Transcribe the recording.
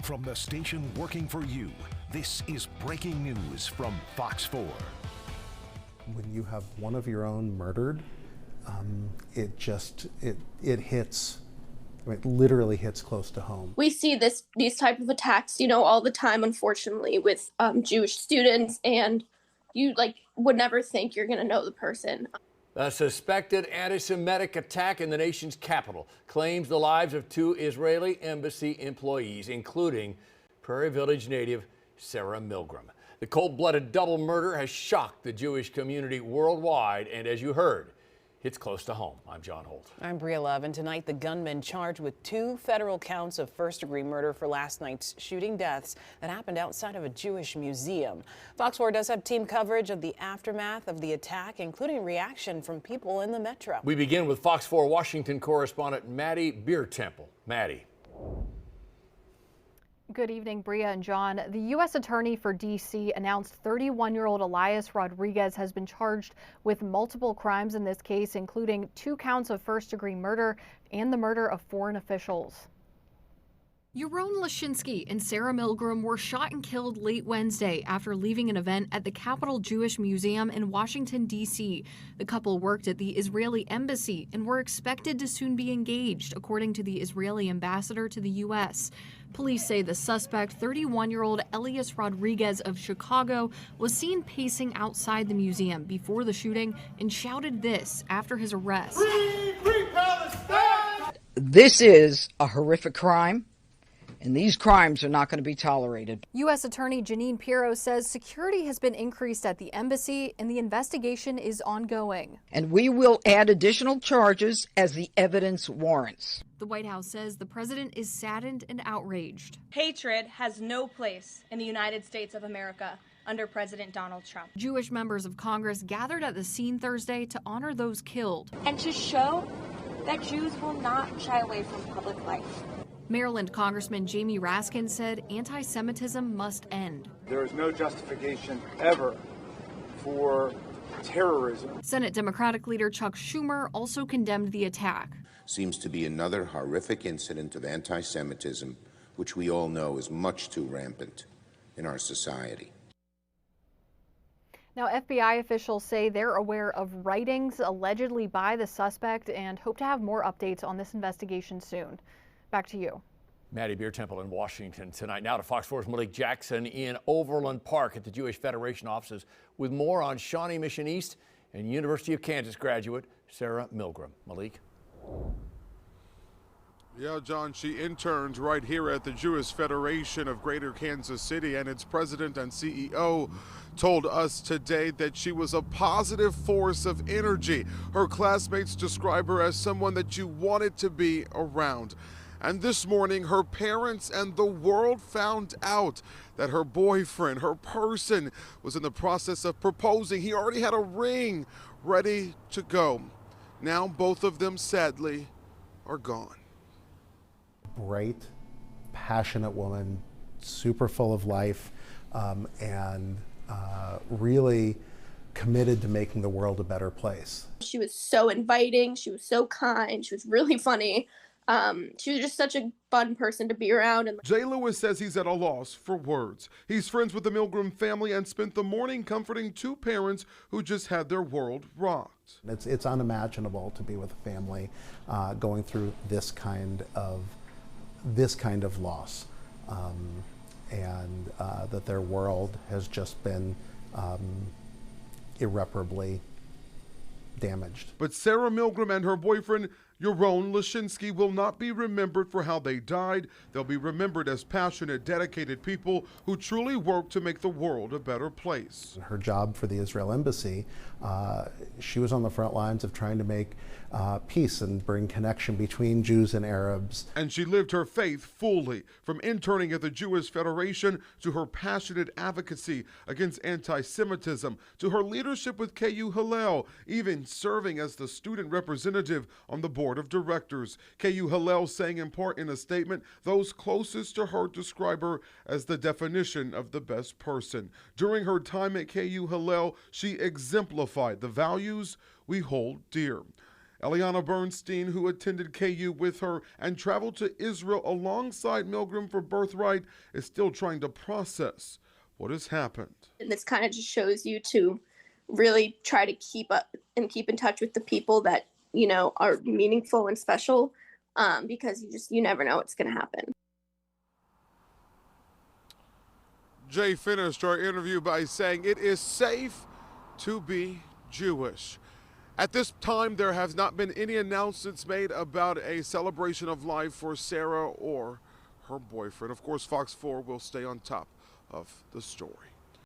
From the station working for you, this is breaking news from Fox 4. When you have one of your own murdered, it hits, it literally hits close to home. We see these type of attacks, all the time, unfortunately, with Jewish students, and you would never think you're going to know the person. A suspected anti-Semitic attack in the nation's capital claims the lives of 2 Israeli embassy employees, including Prairie Village native Sarah Milgram. The cold-blooded double murder has shocked the Jewish community worldwide, and as you heard, it's close to home. I'm John Holt. I'm Bria Love, and tonight the gunman charged with 2 federal counts of first-degree murder for last night's shooting deaths that happened outside of a Jewish museum. Fox 4 does have team coverage of the aftermath of the attack, including reaction from people in the metro. We begin with Fox 4 Washington correspondent Maddie Biertempel. Maddie. Good evening, Bria and John. The U.S. Attorney for D.C. announced 31-year-old Elias Rodriguez has been charged with multiple crimes in this case, including 2 counts of first-degree murder and the murder of foreign officials. Yaron Lashinsky and Sarah Milgram were shot and killed late Wednesday after leaving an event at the Capitol Jewish Museum in Washington, D.C. The couple worked at the Israeli embassy and were expected to soon be engaged, according to the Israeli ambassador to the U.S. Police say the suspect, 31-year-old Elias Rodriguez of Chicago, was seen pacing outside the museum before the shooting and shouted this after his arrest. Free Palestine! This is a horrific crime, and these crimes are not going to be tolerated. U.S. Attorney Jeanine Pirro says security has been increased at the embassy and the investigation is ongoing. And we will add additional charges as the evidence warrants. The White House says the president is saddened and outraged. Hatred has no place in the United States of America under President Donald Trump. Jewish members of Congress gathered at the scene Thursday to honor those killed and to show that Jews will not shy away from public life. Maryland Congressman Jamie Raskin said anti-Semitism must end. There is no justification ever for terrorism. Senate Democratic leader Chuck Schumer also condemned the attack. Seems to be another horrific incident of anti-Semitism, which we all know is much too rampant in our society. Now, FBI officials say they're aware of writings allegedly by the suspect and hope to have more updates on this investigation soon. Back to you. Maddie Biertempel in Washington tonight. Now to Fox 4's Malik Jackson in Overland Park at the Jewish Federation offices with more on Shawnee Mission East and University of Kansas graduate Sarah Milgram. Malik. Yeah, John, she interned right here at the Jewish Federation of Greater Kansas City, and its president and CEO told us today that she was a positive force of energy. Her classmates describe her as someone that you wanted to be around. And this morning, her parents and the world found out that her boyfriend, her person, was in the process of proposing. He already had a ring ready to go. Now both of them, sadly, are gone. Bright, passionate woman, super full of life, and really committed to making the world a better place. She was so inviting. She was so kind. She was really funny. She was just such a fun person to be around. And Jay Lewis says he's at a loss for words. He's friends with the Milgram family and spent the morning comforting 2 parents who just had their world rocked. It's unimaginable to be with a family going through this kind of loss, and that their world has just been irreparably damaged. But Sarah Milgram and her boyfriend Yaron Lashinsky will not be remembered for how they died. They'll be remembered as passionate, dedicated people who truly worked to make the world a better place. Her job for the Israel Embassy, she was on the front lines of trying to make peace and bring connection between Jews and Arabs. And she lived her faith fully, from interning at the Jewish Federation to her passionate advocacy against anti-Semitism, to her leadership with KU Hillel, even serving as the student representative on the board of directors. KU Hillel saying in part in a statement, those closest to her describe her as the definition of the best person. During her time at KU Hillel, she exemplified the values we hold dear. Eliana Bernstein, who attended KU with her and traveled to Israel alongside Milgram for Birthright, is still trying to process what has happened. And this kind of just shows you to really try to keep up and keep in touch with the people that, you know, are meaningful and special, because you never know what's going to happen. Jay finished our interview by saying it is safe to be Jewish. At this time, there has not been any announcements made about a celebration of life for Sarah or her boyfriend. Of course, Fox 4 will stay on top of the story.